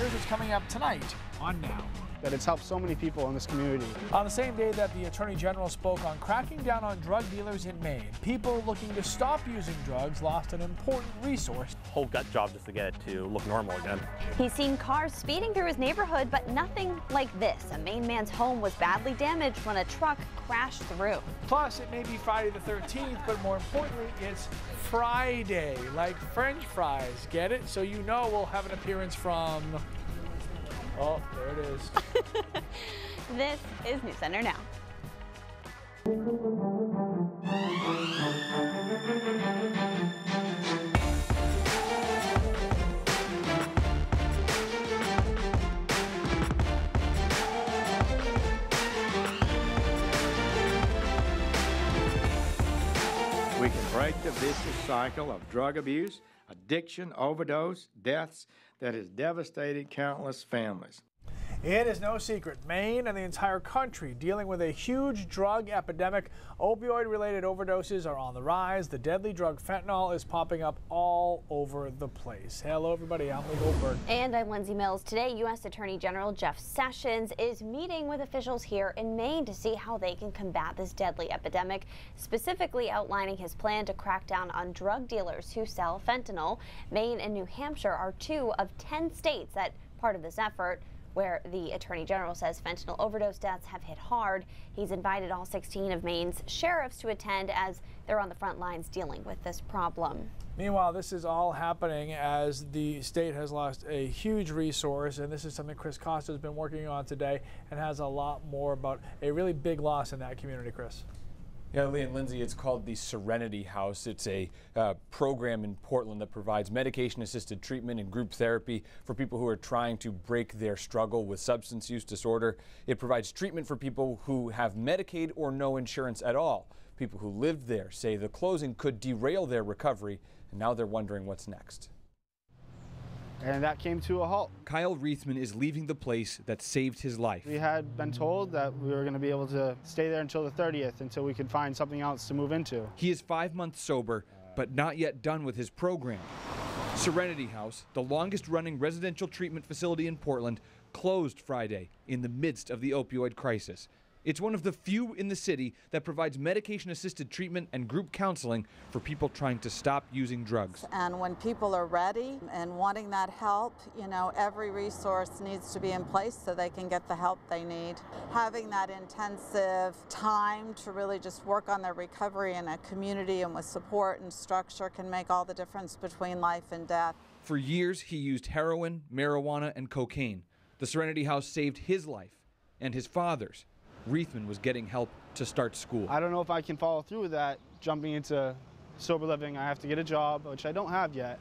dealers is coming up tonight on Now. That it's helped so many people in this community. On the same day that the Attorney General spoke on cracking down on drug dealers in Maine, people looking to stop using drugs lost an important resource. Whole gut job just to get it to look normal again. He's seen cars speeding through his neighborhood, but nothing like this. A Maine man's home was badly damaged when a truck crashed through. Plus, it may be Friday the 13th, but more importantly, it's Friday, like French fries. Get it? So you know we'll have an appearance from... Oh, there it is. This is News Center Now. We can break the vicious cycle of drug abuse, addiction, overdose, deaths that has devastated countless families. It is no secret, Maine and the entire country dealing with a huge drug epidemic. Opioid-related overdoses are on the rise. The deadly drug fentanyl is popping up all over the place. Hello, everybody. I'm Lee Goldberg. And I'm Lindsay Mills. Today, U.S. Attorney General Jeff Sessions is meeting with officials here in Maine to see how they can combat this deadly epidemic, specifically outlining his plan to crack down on drug dealers who sell fentanyl. Maine and New Hampshire are 2 of 10 states that part of this effort, where the Attorney General says fentanyl overdose deaths have hit hard. He's invited all 16 of Maine's sheriffs to attend as they're on the front lines dealing with this problem. Meanwhile, this is all happening as the state has lost a huge resource, and this is something Chris Costa has been working on today and has a lot more about a really big loss in that community, Chris. Yeah, Lee and Lindsay, it's called the Serenity House. It's a program in Portland that provides medication-assisted treatment and group therapy for people who are trying to break their struggle with substance use disorder. It provides treatment for people who have Medicaid or no insurance at all. People who lived there say the closing could derail their recovery, and now they're wondering what's next. And that came to a halt. Kyle Reithman is leaving the place that saved his life. We had been told that we were going to be able to stay there until the 30th, until we could find something else to move into. He is 5 months sober, but not yet done with his program. Serenity House, the longest-running residential treatment facility in Portland, closed Friday in the midst of the opioid crisis. It's one of the few in the city that provides medication-assisted treatment and group counseling for people trying to stop using drugs. And when people are ready and wanting that help, you know, every resource needs to be in place so they can get the help they need. Having that intensive time to really just work on their recovery in a community and with support and structure can make all the difference between life and death. For years, he used heroin, marijuana, and cocaine. The Serenity House saved his life and his father's. Reithman was getting help to start school. I don't know if I can follow through with that. Jumping into sober living, I have to get a job, which I don't have yet.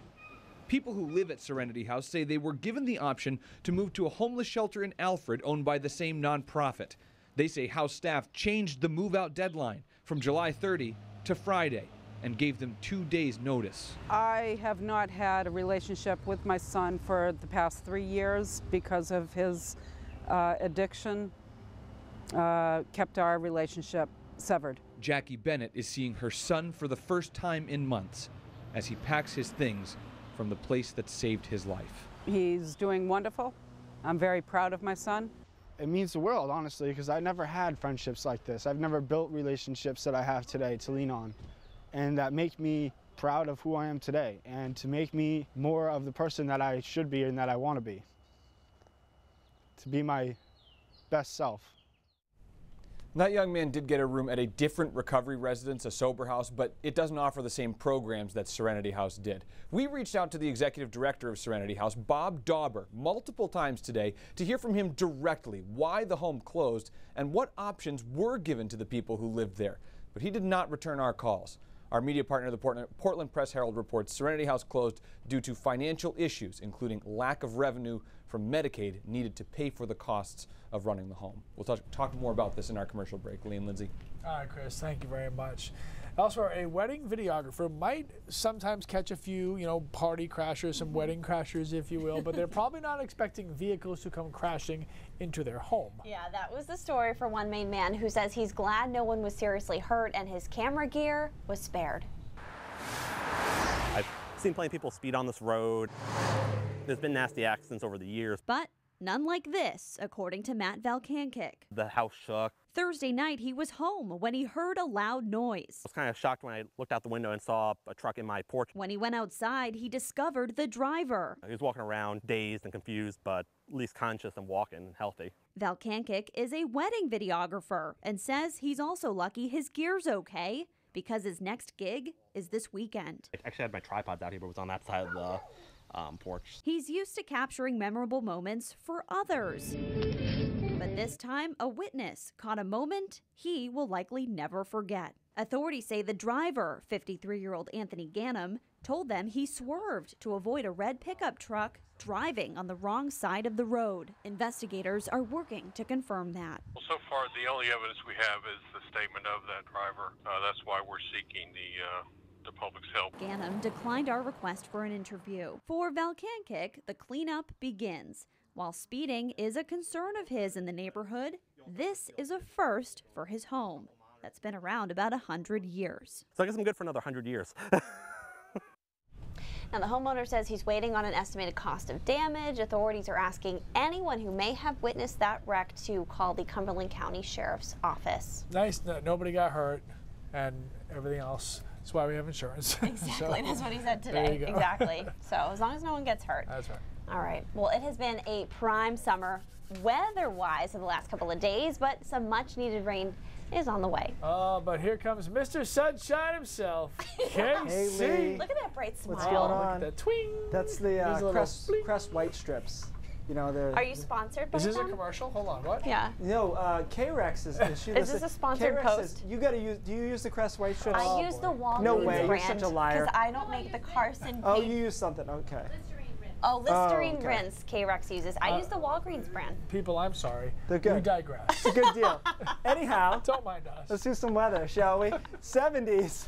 People who live at Serenity House say they were given the option to move to a homeless shelter in Alfred owned by the same nonprofit. They say house staff changed the move-out deadline from July 30 to Friday and gave them 2 days' notice. I have not had a relationship with my son for the past 3 years because of his addiction. Kept our relationship severed. Jackie Bennett is seeing her son for the first time in months as he packs his things from the place that saved his life. He's doing wonderful. I'm very proud of my son. It means the world, honestly, because I never had friendships like this. I've never built relationships that I have today to lean on, and that make me proud of who I am today and to make me more of the person that I should be and that I want to be my best self. That young man did get a room at a different recovery residence, a sober house, but it doesn't offer the same programs that Serenity House did. We reached out to the executive director of Serenity House, Bob Dauber, multiple times today to hear from him directly why the home closed and what options were given to the people who lived there. But he did not return our calls. Our media partner, the Portland Press Herald, reports Serenity House closed due to financial issues, including lack of revenue from Medicaid needed to pay for the costs of running the home. We'll talk more about this in our commercial break. Lee and Lindsay. All right, Chris, thank you very much. Elsewhere, a wedding videographer might sometimes catch a few, party crashers, some wedding crashers, if you will, but they're probably not expecting vehicles to come crashing into their home. Yeah, that was the story for one Maine man who says he's glad no one was seriously hurt and his camera gear was spared. I've seen plenty of people speed on this road. There's been nasty accidents over the years. But none like this, according to Matt Valkankic. The house shook. Thursday night, he was home when he heard a loud noise. I was kind of shocked when I looked out the window and saw a truck in my porch. When he went outside, he discovered the driver. He was walking around dazed and confused, but at least conscious and walking and healthy. Valkankic is a wedding videographer and says he's also lucky his gear's okay because his next gig is this weekend. I actually had my tripods out here, but it was on that side of the porch. He's used to capturing memorable moments for others. But this time, a witness caught a moment he will likely never forget. Authorities say the driver, 53-year-old Anthony Ganem, told them he swerved to avoid a red pickup truck driving on the wrong side of the road. Investigators are working to confirm that. Well, so far, the only evidence we have is the statement of that driver. That's why we're seeking the public's help. Ganem declined our request for an interview. For Valkankic, the cleanup begins. While speeding is a concern of his in the neighborhood, this is a first for his home that's been around about 100 years. So I guess I'm good for another 100 years. Now, the homeowner says he's waiting on an estimated cost of damage. Authorities are asking anyone who may have witnessed that wreck to call the Cumberland County Sheriff's Office. Nice, nobody got hurt and everything else. That's why we have insurance. Exactly, So, that's what he said there today. you go. Exactly. So as long as no one gets hurt. That's right. All right. Well, it has been a prime summer weather-wise in the last couple of days, but some much-needed rain is on the way. Oh, but here comes Mr. Sunshine himself, KC. Lee. Look at that bright smile. What's going on? Look at that twing. That's There's a the little Crest white strips. You know, they're. Are you sponsored by Is this a them? commercial? Hold on, what? Yeah. No, K-Rex is she Is this a sponsored K-Rex post? Says, you gotta use. Do you use the Crest white strips? I use the Walgreens No way, you're brand such a liar. because I don't make the Carson. Oh, paint. you use something. Okay. Oh, Listerine okay. rinse K-Rex uses. I use the Walgreens brand. People, I'm sorry. They're good. We digress. It's a good deal. Anyhow, Don't mind us. let's do some weather, shall we? 70s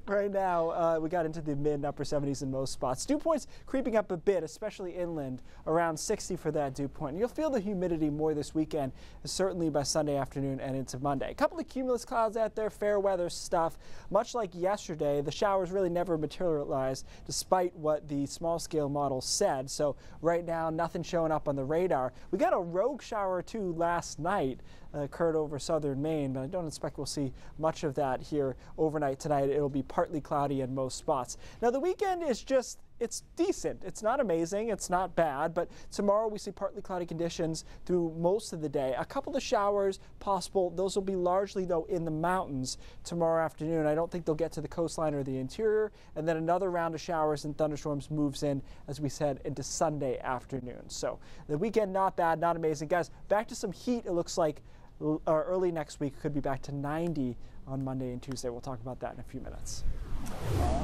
right now. We got into the mid and upper 70s in most spots. Dew points creeping up a bit, especially inland, around 60 for that dew point. And you'll feel the humidity more this weekend, certainly by Sunday afternoon and into Monday. A couple of cumulus clouds out there, fair weather stuff. Much like yesterday, the showers really never materialized despite what the small scale model said. So right now, nothing showing up on the radar. We got a rogue shower or two last night. Occurred over southern Maine, but I don't expect we'll see much of that here overnight tonight. It'll be partly cloudy in most spots. Now the weekend is just, it's decent. It's not amazing, it's not bad, but tomorrow we see partly cloudy conditions through most of the day. A couple of showers possible. Those will be largely, though, in the mountains tomorrow afternoon. I don't think they'll get to the coastline or the interior, and then another round of showers and thunderstorms moves in, as we said, into Sunday afternoon. So the weekend, not bad, not amazing. Guys, back to some heat, it looks like. Early next week could be back to 90 on Monday and Tuesday. We'll talk about that in a few minutes.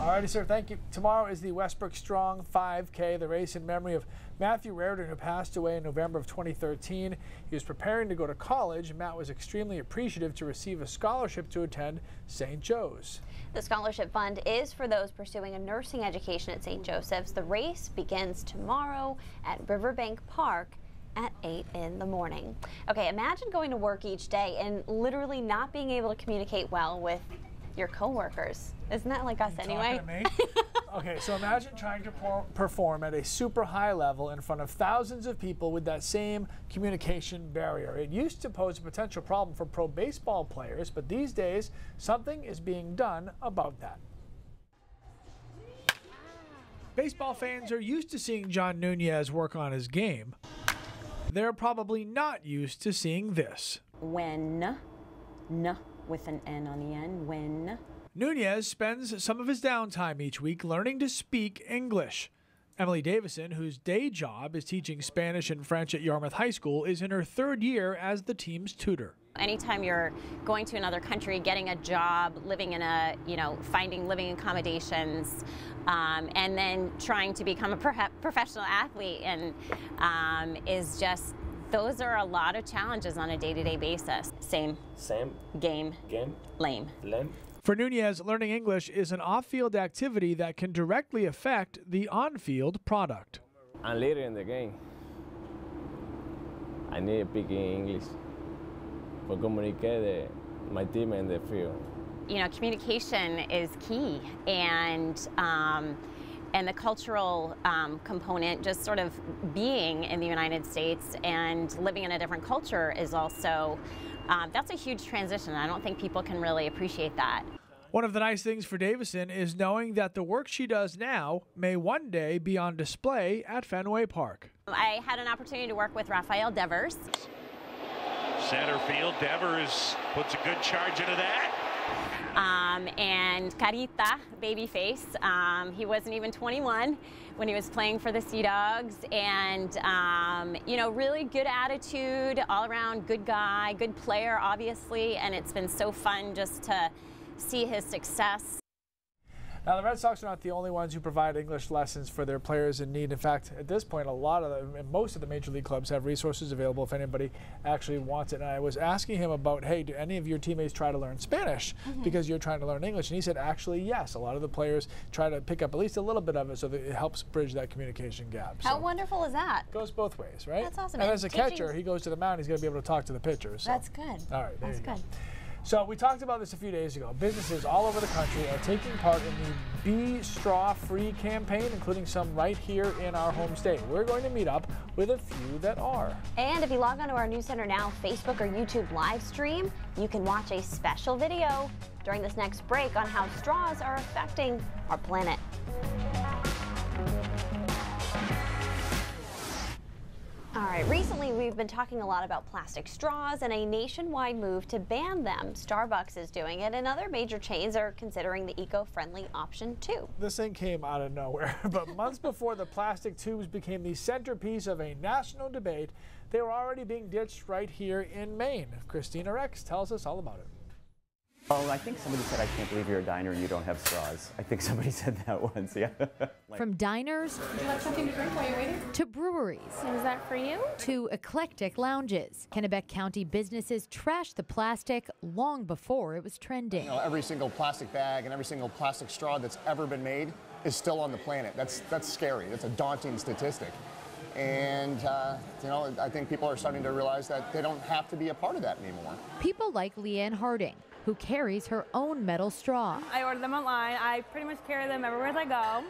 All righty, sir. Thank you. Tomorrow is the Westbrook Strong 5K, the race in memory of Matthew Raridan, who passed away in November of 2013. He was preparing to go to college. Matt was extremely appreciative to receive a scholarship to attend St. Joe's. The scholarship fund is for those pursuing a nursing education at St. Joseph's. The race begins tomorrow at Riverbank Park at 8 in the morning. Okay, imagine going to work each day and literally not being able to communicate well with your coworkers. Isn't that like us anyway? Talking to me? Okay, so imagine trying to perform at a super high level in front of thousands of people with that same communication barrier. It used to pose a potential problem for pro baseball players, but these days something is being done about that. Baseball fans are used to seeing John Nunez work on his game. They're probably not used to seeing this. When, n with an N on the end, when. Nunez spends some of his downtime each week learning to speak English. Emily Davison, whose day job is teaching Spanish and French at Yarmouth High School, is in her third year as the team's tutor. Anytime you're going to another country, getting a job, living in a, finding living accommodations, and then trying to become a professional athlete and is just, those are a lot of challenges on a day-to-day basis. Same. Game. Lame. For Nunez, learning English is an off-field activity that can directly affect the on-field product. I'm later in the game. I need to speak English for communicate my team in the field. Communication is key, and and the cultural component, just sort of being in the United States and living in a different culture is also, that's a huge transition. I don't think people can really appreciate that. One of the nice things for Davison is knowing that the work she does now may one day be on display at Fenway Park. I had an opportunity to work with Rafael Devers. Center field, Devers puts a good charge into that. And Carita, Babyface, he wasn't even 21 when he was playing for the Sea Dogs, and you know, really good attitude, all around good guy, good player, obviously, and it's been so fun just to see his success. Now, the Red Sox are not the only ones who provide English lessons for their players in need. In fact, at this point, most of the major league clubs have resources available if anybody actually wants it. And I was asking him about, hey, do any of your teammates try to learn Spanish because you're trying to learn English? And he said, actually, yes. A lot of the players try to pick up at least a little bit of it so that it helps bridge that communication gap. How wonderful is that? Goes both ways, right? That's awesome. And as a catcher, he goes to the mound, he's going to be able to talk to the pitchers. So. That's good. All right, That's good. So we talked about this a few days ago. Businesses all over the country are taking part in the Be Straw Free campaign, including some right here in our home state. We're going to meet up with a few that are. And if you log on to our News Center Now Facebook or YouTube live stream, you can watch a special video during this next break on how straws are affecting our planet. All right, recently we've been talking a lot about plastic straws and a nationwide move to ban them. Starbucks is doing it, and other major chains are considering the eco-friendly option too. This thing came out of nowhere, but months before the plastic tubes became the centerpiece of a national debate, they were already being ditched right here in Maine. Christina Rex tells us all about it. Oh, I think somebody said, I can't believe you're a diner and you don't have straws. I think somebody said that once, yeah. From diners Would you like something to drink while you're waiting? to breweries. Is that for you? To eclectic lounges. Kennebec County businesses trashed the plastic long before it was trending. You know, every single plastic bag and every single plastic straw that's ever been made is still on the planet. That's scary. That's a daunting statistic. And, you know, I think people are starting to realize that they don't have to be a part of that anymore. People like Leanne Harding, who carries her own metal straw. I order them online. I pretty much carry them everywhere I go,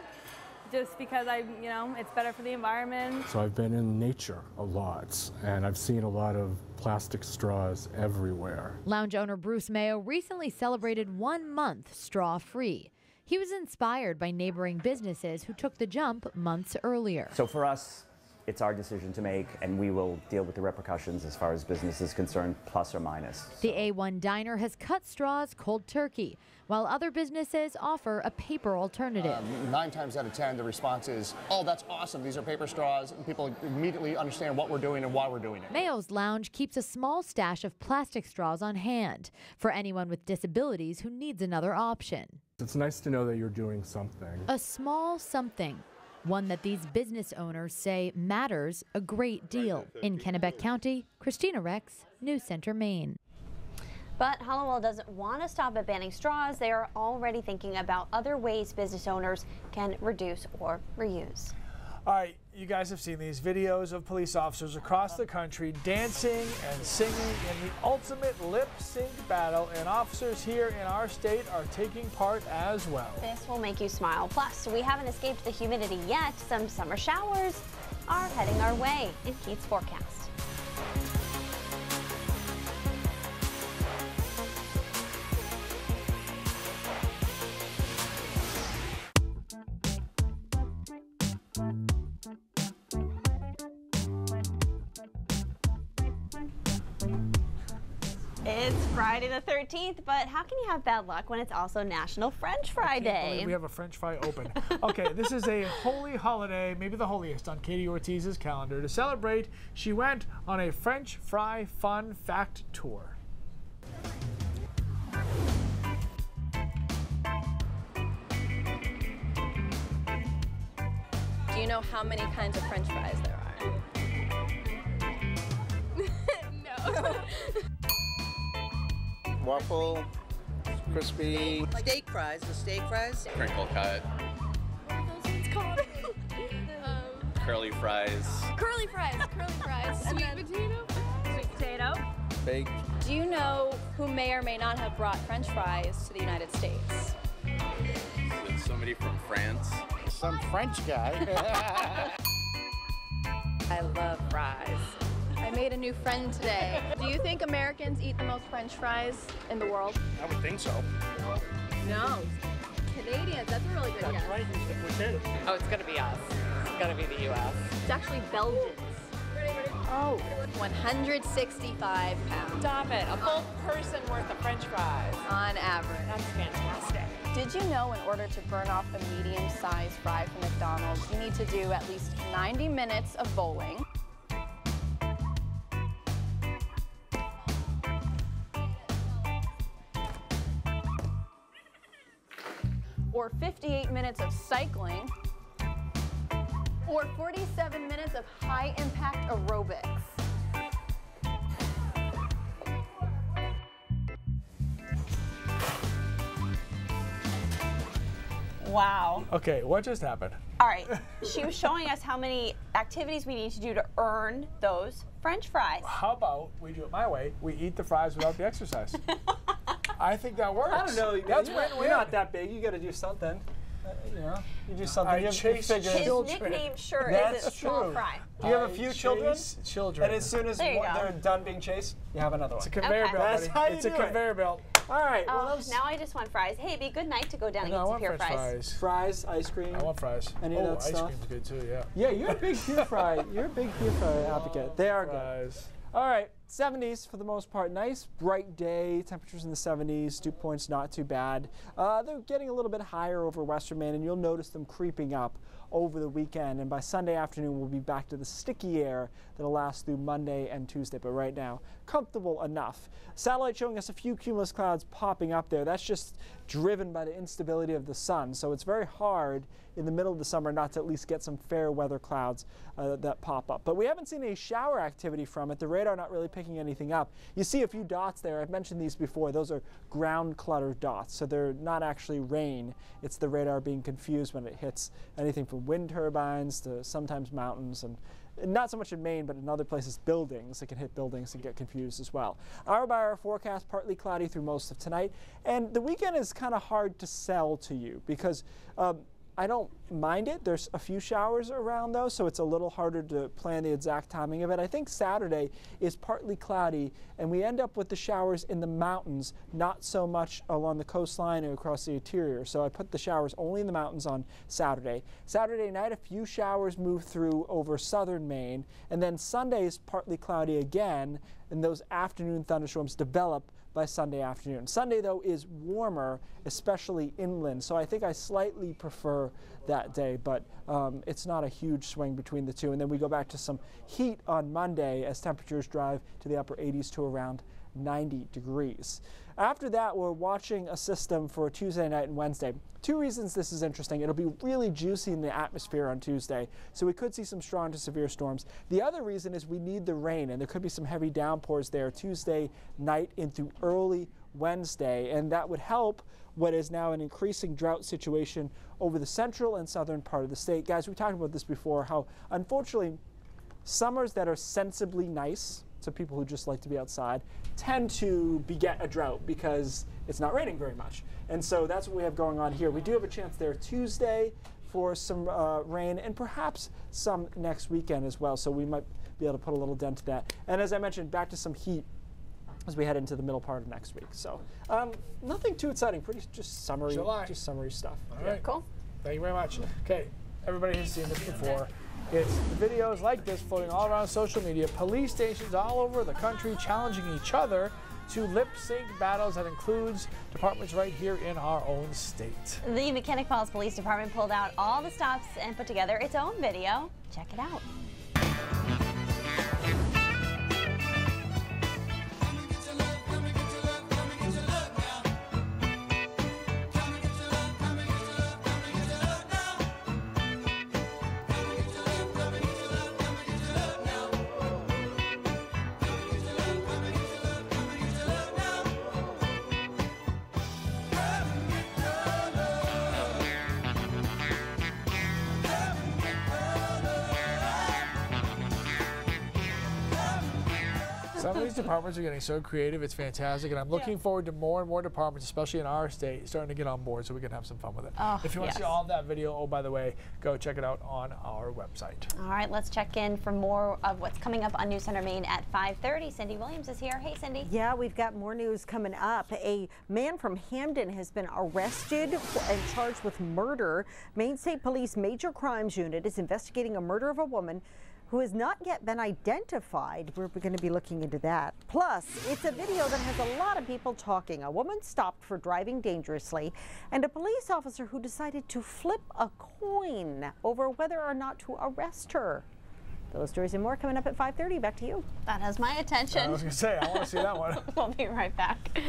just because you know, it's better for the environment. So I've been in nature a lot, and I've seen a lot of plastic straws everywhere. Lounge owner Bruce Mayo recently celebrated 1 month straw-free. He was inspired by neighboring businesses who took the jump months earlier. So for us, it's our decision to make, and we will deal with the repercussions as far as business is concerned, plus or minus. The A1 Diner has cut straws cold turkey, while other businesses offer a paper alternative. 9 times out of 10, the response is, oh, that's awesome. These are paper straws. And people immediately understand what we're doing and why we're doing it. Mayo's Lounge keeps a small stash of plastic straws on hand for anyone with disabilities who needs another option. It's nice to know that you're doing something. A small something. One that these business owners say matters a great deal. In Kennebec County, Christina Rex, News Center, Maine. But Hollowell doesn't want to stop at banning straws. They are already thinking about other ways business owners can reduce or reuse. All right, you guys have seen these videos of police officers across the country dancing and singing in the ultimate lip sync battle, and officers here in our state are taking part as well. This will make you smile. Plus, we haven't escaped the humidity yet. Some summer showers are heading our way in Keith's forecast. It's Friday the 13th, but how can you have bad luck when it's also National French Fry Day? We have a French fry open. Okay, this is a holy holiday, maybe the holiest on Katie Ortiz's calendar. To celebrate, she went on a French fry fun fact tour. Do you know how many kinds of French fries there are? No. Waffle, crispy. Steak fries, the steak fries. Crinkle cut. What are those ones called? Curly fries. Curly fries, sweet potato. Sweet potato. Baked. Do you know who may or may not have brought French fries to the United States? Is it somebody from France? some French guy. I love fries. I made a new friend today. Do you think Americans eat the most French fries in the world? I would think so. No. Canadians, that's a really good guess. Right, Oh, it's gonna be us. It's gonna be the US. It's actually Belgians. Oh. 165 pounds. Stop it. A full person worth of French fries. On average. That's fantastic. Did you know in order to burn off a medium-sized fry from McDonald's, you need to do at least 90 minutes of bowling? Or 58 minutes of cycling? Or 47 minutes of high-impact aerobics? Wow. Okay, what just happened? All right. She was showing us how many activities we need to do to earn those French fries. How about we do it my way? We eat the fries without the exercise. I think that works. I don't know. That's you're not that big. You got to do something. You know, you do something. I chase figure. His nickname sure is a small fry. Do you have a few children? Children. And as soon as they're done being chased, you have another one. It's a conveyor belt, That's buddy. how you It's a do it. conveyor belt. All right. Oh, now I just want fries. Hey, it'd be a good night to go down and get some pure fries. Fries, ice cream. I want fries. Any of that ice stuff? cream's good too, yeah. Yeah, you're a big pure fry. You're a big pure fry advocate. They are good. All right, 70s for the most part. Nice, bright day. Temperatures in the 70s. Dew points not too bad. They're getting a little bit higher over western Maine, and you'll notice them creeping up over the weekend. And by Sunday afternoon, we'll be back to the sticky air that'll last through Monday and Tuesday. But right now, comfortable enough. Satellite showing us a few cumulus clouds popping up there. That's just driven by the instability of the sun. So it's very hard in the middle of the summer not to at least get some fair weather clouds that pop up. But we haven't seen any shower activity from it. The radar not really picking anything up. You see a few dots there. I've mentioned these before. Those are ground clutter dots. So they're not actually rain. It's the radar being confused when it hits anything from wind turbines to sometimes mountains, and not so much in Maine, but in other places, buildings. It can hit buildings and get confused as well. Hour by hour forecast, partly cloudy through most of tonight. And the weekend is kind of hard to sell to you because I don't mind it. There's a few showers around though, so it's a little harder to plan the exact timing of it. I think Saturday is partly cloudy, and we end up with the showers in the mountains, not so much along the coastline or across the interior. So I put the showers only in the mountains on Saturday. Saturday night, a few showers move through over southern Maine, and then Sunday is partly cloudy again, and those afternoon thunderstorms develop by Sunday afternoon. Sunday, though, is warmer, especially inland, so I think I slightly prefer that day, but it's not a huge swing between the two. And then we go back to some heat on Monday as temperatures drive to the upper 80s to around 90 degrees. After that, we're watching a system for Tuesday night and Wednesday. Two reasons this is interesting. It'll be really juicy in the atmosphere on Tuesday, so we could see some strong to severe storms. The other reason is we need the rain, and there could be some heavy downpours there Tuesday night into early Wednesday, and that would help what is now an increasing drought situation over the central and southern part of the state. Guys, we talked about this before, how unfortunately summers that are sensibly nice, so people who just like to be outside, tend to beget a drought because it's not raining very much. And so that's what we have going on here. We do have a chance there Tuesday for some rain, and perhaps some next weekend as well. So we might be able to put a little dent to that. And as I mentioned, back to some heat as we head into the middle part of next week. So nothing too exciting, pretty just summary stuff. All right, cool. Thank you very much. Okay, everybody has seen this before. It's videos like this floating all around social media. Police stations all over the country challenging each other to lip-sync battles that includes departments right here in our own state. The Mechanic Falls Police Department pulled out all the stops and put together its own video. Check it out. Some of these departments are getting so creative, it's fantastic, and I'm looking forward to more and more departments, especially in our state, starting to get on board so we can have some fun with it. Oh, if you want to see all of that video, oh, by the way, go check it out on our website. All right, let's check in for more of what's coming up on News Center Maine at 5:30. Cindy Williams is here. Hey, Cindy. Yeah, we've got more news coming up. A man from Hamden has been arrested and charged with murder. Maine State Police Major Crimes Unit is investigating a murder of a woman who has not yet been identified. We're going to be looking into that. Plus, it's a video that has a lot of people talking. A woman stopped for driving dangerously, and a police officer who decided to flip a coin over whether or not to arrest her. Those stories and more coming up at 5:30. Back to you. That has my attention. I was going to say, I want to see that one. We'll be right back.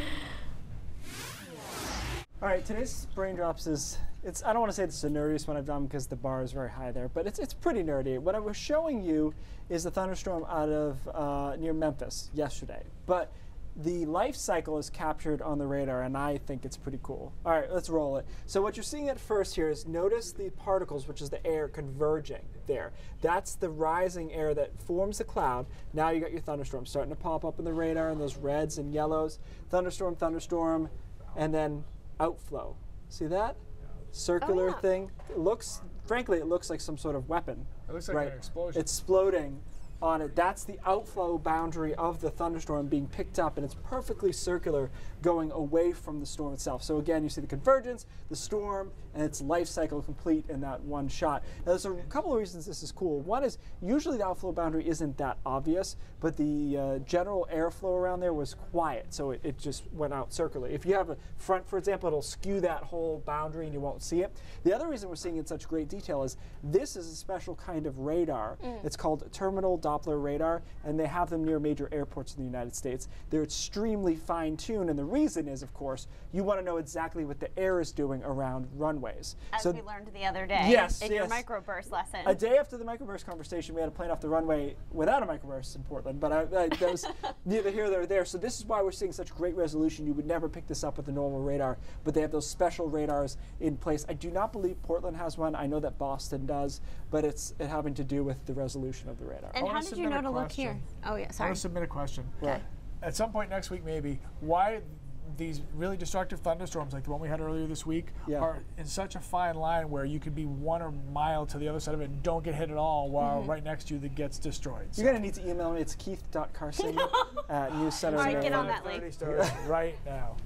All right, today's Brain Drops is, I don't want to say it's the nerdiest one I've done because the bar is very high there, but it's pretty nerdy. What I was showing you is a thunderstorm out of near Memphis yesterday, but the life cycle is captured on the radar, and I think it's pretty cool. All right, let's roll it. So what you're seeing at first here is notice the particles, which is the air converging there. That's the rising air that forms the cloud. Now you got your thunderstorm starting to pop up in the radar, and those reds and yellows. Thunderstorm, thunderstorm, and then outflow. See that? Circular thing. It looks, frankly, it looks like some sort of weapon. It looks like an explosion. It's exploding on it. That's the outflow boundary of the thunderstorm being picked up, and it's perfectly circular going away from the storm itself. So again, you see the convergence, the storm, and its life cycle complete in that one shot. Now there's a couple of reasons this is cool. One is usually the outflow boundary isn't that obvious, but the general airflow around there was quiet, so it just went out circularly. If you have a front, for example, it'll skew that whole boundary and you won't see it. The other reason we're seeing it in such great detail is this is a special kind of radar. It's called terminal Doppler radar, and they have them near major airports in the United States. They're extremely fine-tuned, and the reason is, of course, you want to know exactly what the air is doing around runways. As we learned the other day in your microburst lesson. A day after the microburst conversation, we had a plane off the runway without a microburst in Portland, but that was neither here nor there. So this is why we're seeing such great resolution. You would never pick this up with the normal radar, but they have those special radars in place. I do not believe Portland has one. I know that Boston does, but it's having to do with the resolution of the radar. And how did you know to look here? Oh, yeah, sorry. I want to submit a question. Okay. At some point next week, maybe, why these really destructive thunderstorms like the one we had earlier this week are in such a fine line where you could be 1 mile to the other side of it and don't get hit at all, while right next to you that gets destroyed. You're going to need to email me. It's keith.carson at News Center. All right, get on that link. Right now.